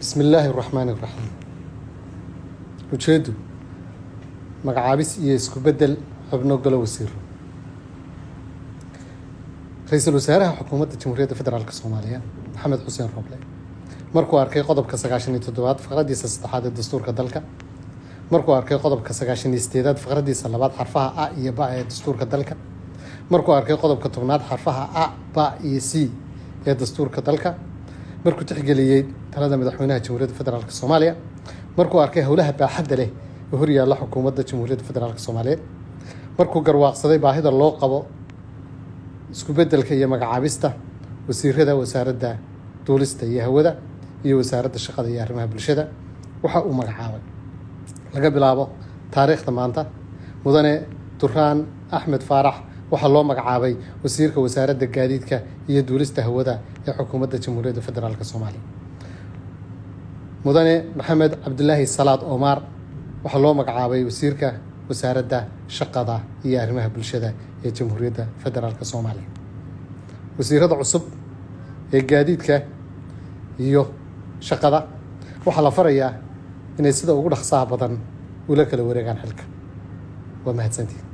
بسم الله الرحمن الرحيم. ujeedu magacaabis iyo isku bedel xubno golo wasiir. Ra'iisul Wasaaraha Xukuumadda Jamhuuriyadda Federaalka Soomaaliya Maxamed Xuseen Roble markuu arkay qodobka 97 faqradiisa 3 ee dastuurka dalka, markuu arkay qodobka 98 faqradiisa 2 xarfaha A iyo B ee dastuurka dalka, markuu arkay qodobka 10 xarfaha A, B iyo C ee dastuurka dalka, markuu tixgeliyay talada madaxweynaha Jamhuuriyadda Federaalka Soomaaliya, markuu arkay howlaha baaxadda leh ee hor yaalla xukuumadda Jamhuuriyadda Federaalka Soomaaliya, markuu garwaaqsaday baahida loo qabo isku beddelka iyo magacaabista wasiirada wasaaradda duulista iyo hawada iyo wasaaradda shaqada iyo arrimaha bulshada, waxa uu magacaabay laga bilaabo taariikhda maanta mudane Durraan Axmed Faarax waxaa loo magacaabay wasiirka wasaaradda gaadiidka iyo duulista hawada ee xukuumadda Jamhuuriyadda Federaalka Soomaaliya. mudane Maxamed Cabdulaahi Salaad Omar waxaa loo magacaabay wasiirka wasaaradda shaqada iyo arrimaha bulshada ee Jamhuuriyadda Federaalka Soomaaliya. wasiirada cusub ee gaadiidka iyo shaqada waxaa la farayaa inay sida ugu dhaqsaha badan ula kala wareegaan xilka. waa mahadsantihiin.